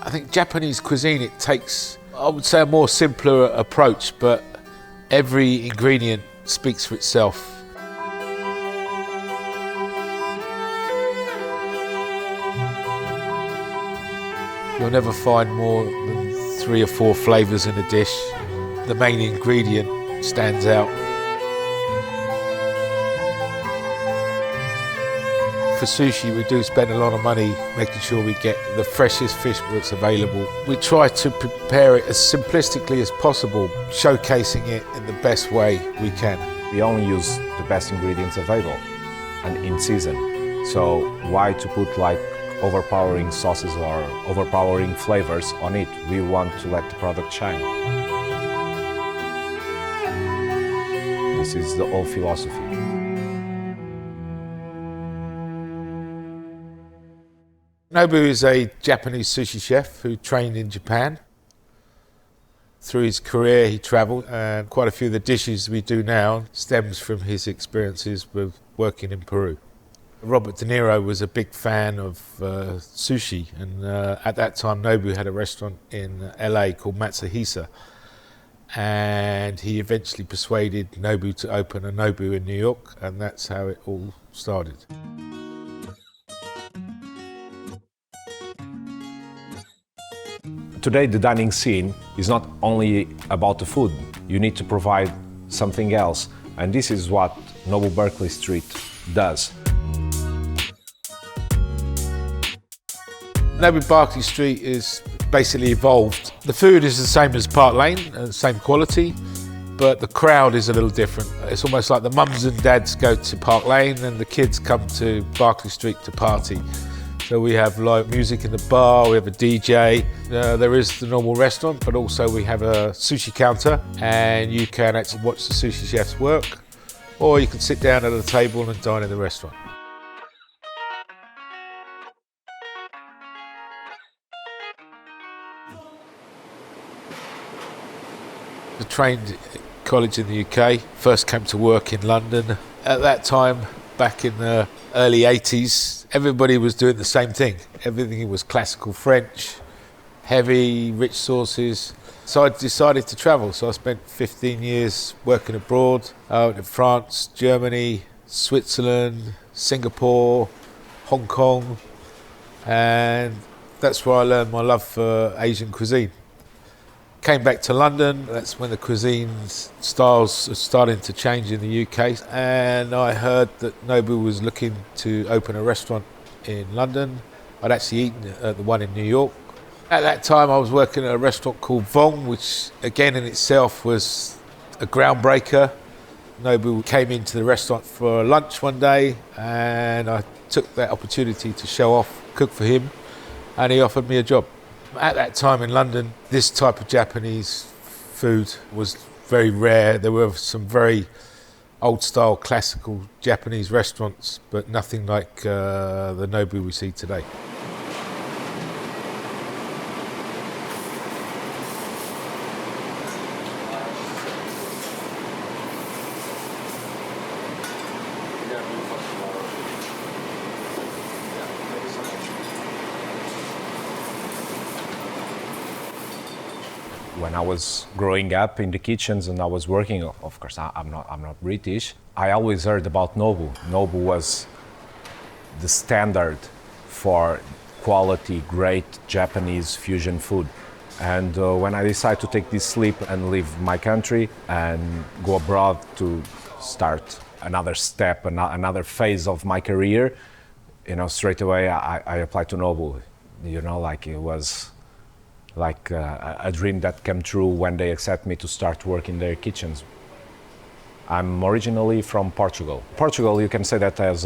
I think Japanese cuisine, it takes, I would say, a more simpler approach, but every ingredient speaks for itself. You'll never find more than 3 or 4 flavours in a dish. The main ingredient stands out. For sushi, we do spend a lot of money making sure we get the freshest fish that's available. We try to prepare it as simplistically as possible, showcasing it in the best way we can. We only use the best ingredients available and in season. So why to put like overpowering sauces or overpowering flavors on it? We want to let the product shine. This is the whole philosophy. Nobu is a Japanese sushi chef who trained in Japan. Through his career he travelled, and quite a few of the dishes we do now stems from his experiences with working in Peru. Robert De Niro was a big fan of sushi, and at that time Nobu had a restaurant in LA called Matsuhisa, and he eventually persuaded Nobu to open a Nobu in New York, and that's how it all started. Today the dining scene is not only about the food, you need to provide something else, and this is what Nobu Berkley St does. Nobu Berkley St is basically evolved. The food is the same as Park Lane, same quality, but the crowd is a little different. It's almost like the mums and dads go to Park Lane and the kids come to Berkley St to party. So we have live music in the bar, we have a DJ, there is the normal restaurant, but also we have a sushi counter, and you can actually watch the sushi chefs work, or you can sit down at a table and dine in the restaurant. I trained at college in the UK, first came to work in London. At that time, back in the early 80s, everybody was doing the same thing. Everything was classical French, heavy, rich sauces. So I decided to travel. So I spent 15 years working abroad, out in France, Germany, Switzerland, Singapore, Hong Kong, and that's where I learned my love for Asian cuisine. Came back to London, that's when the cuisine styles are starting to change in the UK, and I heard that Nobu was looking to open a restaurant in London. I'd actually eaten at the one in New York. At that time I was working at a restaurant called Vong, which again in itself was a groundbreaker. Nobu came into the restaurant for lunch one day, and I took that opportunity to show off, cook for him, and he offered me a job. At that time in London, this type of Japanese food was very rare. There were some very old-style, classical Japanese restaurants, but nothing like the Nobu we see today. When I was growing up in the kitchens and I was working, of course, I'm not British. I always heard about Nobu. Nobu was the standard for quality, great Japanese fusion food. And when I decided to take this leap and leave my country and go abroad to start another step, another phase of my career, straight away I applied to Nobu. Like it was like a dream that came true when they accepted me to start work in their kitchens. I'm originally from Portugal. Portugal, you can say that is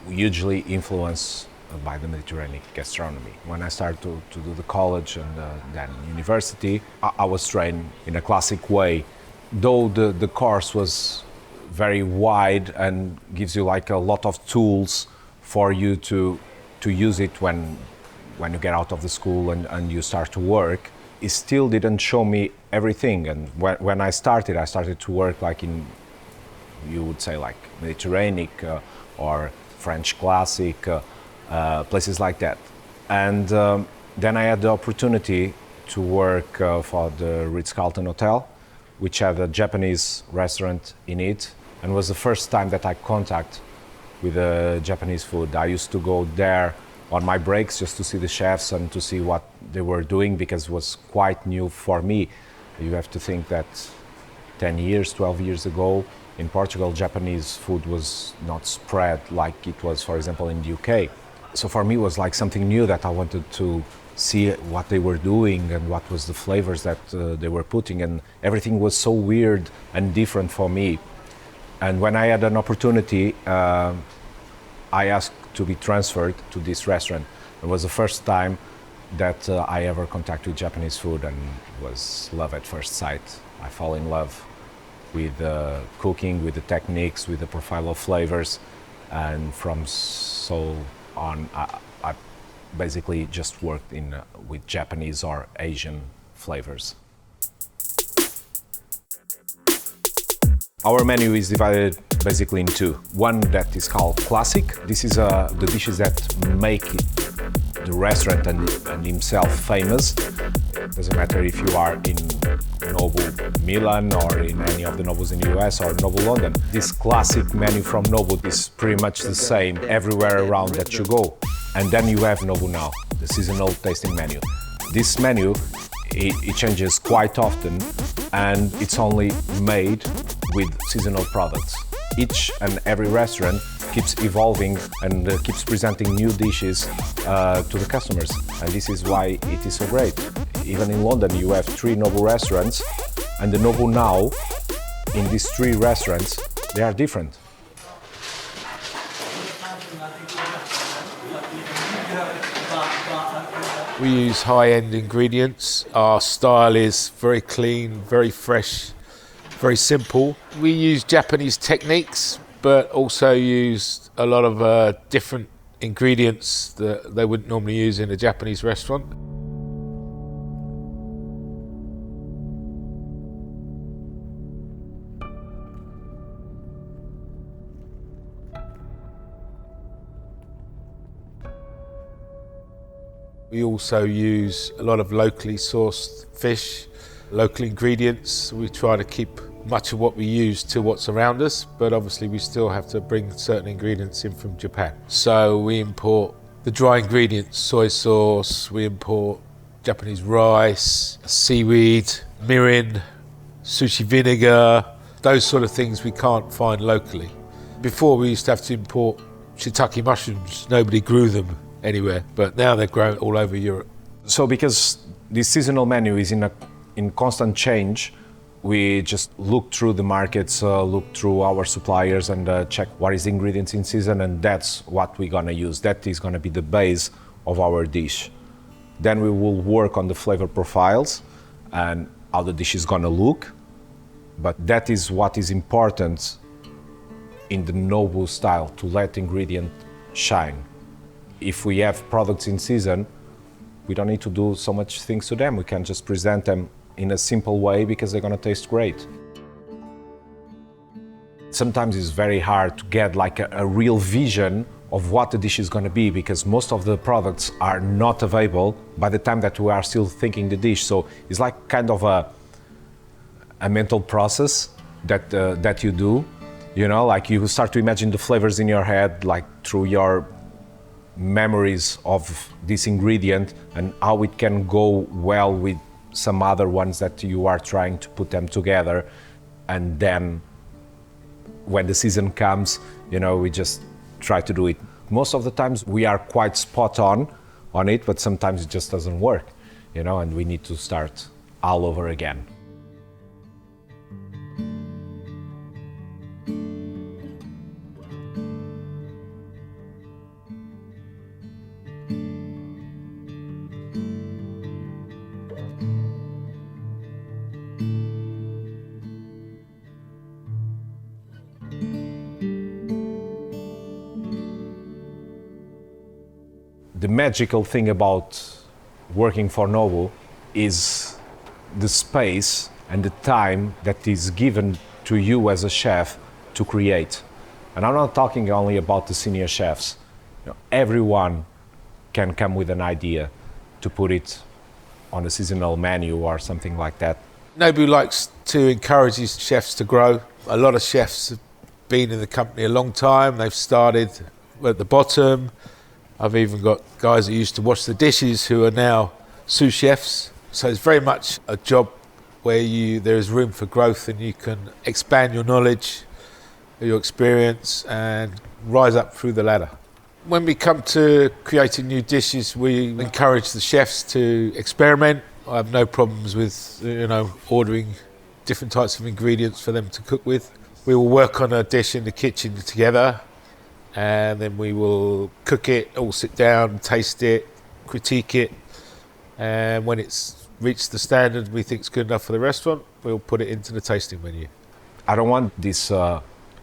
hugely influenced by the Mediterranean gastronomy. When I started to do the college and then university, I was trained in a classic way. Though the course was very wide and gives you like a lot of tools for you to use it when you get out of the school and you start to work, it still didn't show me everything. And when I started to work like in, you would say like Mediterranean or French classic, places like that. And then I had the opportunity to work for the Ritz-Carlton Hotel, which had a Japanese restaurant in it, and was the first time that I contact with Japanese food. I used to go there on my breaks just to see the chefs and to see what they were doing, because it was quite new for me. You have to think that 10 years, 12 years ago, in Portugal, Japanese food was not spread like it was, for example, in the UK. So for me, it was like something new that I wanted to see what they were doing and what was the flavors that they were putting, and everything was so weird and different for me. And when I had an opportunity, I asked to be transferred to this restaurant. It was the first time that I ever contacted Japanese food, and was love at first sight. I fall in love with cooking, with the techniques, with the profile of flavors, and from so on, I basically just worked with Japanese or Asian flavors. Our menu is divided basically in two. One that is called Classic. This is the dishes that make the restaurant and himself famous. Doesn't matter if you are in Nobu Milan or in any of the Nobus in the US or Nobu London. This classic menu from Nobu is pretty much the same everywhere around that you go. And then you have Nobu Now, the seasonal tasting menu. This menu, it changes quite often, and it's only made with seasonal products. Each and every restaurant keeps evolving and keeps presenting new dishes to the customers, and this is why it is so great. Even in London, you have 3 Nobu restaurants, and the Nobu Now, in these 3 restaurants, they are different. We use high-end ingredients. Our style is very clean, very fresh, very simple. We use Japanese techniques, but also use a lot of different ingredients that they wouldn't normally use in a Japanese restaurant. We also use a lot of locally sourced fish, local ingredients. We try to keep much of what we use to what's around us, but obviously we still have to bring certain ingredients in from Japan. So we import the dry ingredients, soy sauce, we import Japanese rice, seaweed, mirin, sushi vinegar, those sort of things we can't find locally. Before we used to have to import shiitake mushrooms, nobody grew them anywhere, but now they're grown all over Europe. So because this seasonal menu is in constant change, we just look through the markets, look through our suppliers and check what is the ingredients in season, and that's what we're gonna use. That is gonna be the base of our dish. Then we will work on the flavor profiles and how the dish is gonna look, but that is what is important in the Nobu style, to let ingredient shine. If we have products in season, we don't need to do so much things to them. We can just present them in a simple way because they're gonna taste great. Sometimes it's very hard to get like a real vision of what the dish is gonna be, because most of the products are not available by the time that we are still thinking the dish. So it's like kind of a mental process that you do, you know, like you start to imagine the flavors in your head, like through your memories of this ingredient and how it can go well with some other ones that you are trying to put them together. And then when the season comes, you know, we just try to do it. Most of the times we are quite spot on it, but sometimes it just doesn't work, you know, and we need to start all over again. The magical thing about working for Nobu is the space and the time that is given to you as a chef to create. And I'm not talking only about the senior chefs. You know, everyone can come with an idea to put it on a seasonal menu or something like that. Nobu likes to encourage his chefs to grow. A lot of chefs have been in the company a long time. They've started at the bottom. I've even got guys that used to wash the dishes who are now sous chefs. So it's very much a job where there is room for growth and you can expand your knowledge, your experience, and rise up through the ladder. When we come to creating new dishes, we encourage the chefs to experiment. I have no problems with, ordering different types of ingredients for them to cook with. We will work on a dish in the kitchen together, and then we will cook it, all sit down, taste it, critique it, and when it's reached the standard we think is good enough for the restaurant, we'll put it into the tasting menu. I don't want these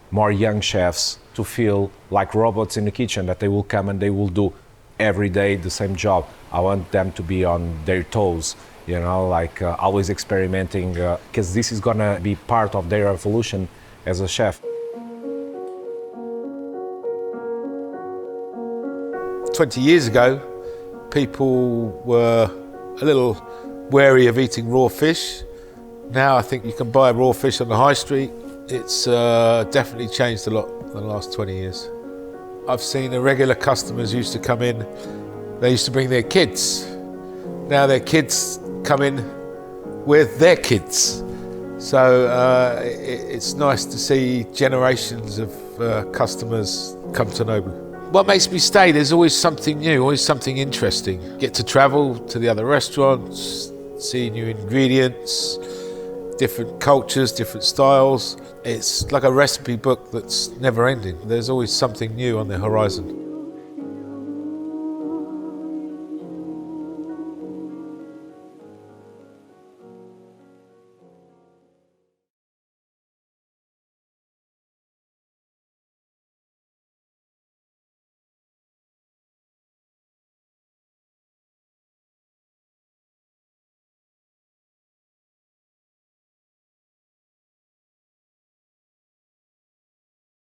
more young chefs to feel like robots in the kitchen, that they will come and they will do every day the same job. I want them to be on their toes, always experimenting, because this is gonna be part of their evolution as a chef. 20 years ago, people were a little wary of eating raw fish. Now I think you can buy raw fish on the high street. It's definitely changed a lot in the last 20 years. I've seen irregular customers used to come in, they used to bring their kids. Now their kids come in with their kids. So it's nice to see generations of customers come to Nobu. What makes me stay, there's always something new, always something interesting. Get to travel to the other restaurants, see new ingredients, different cultures, different styles. It's like a recipe book that's never ending. There's always something new on the horizon.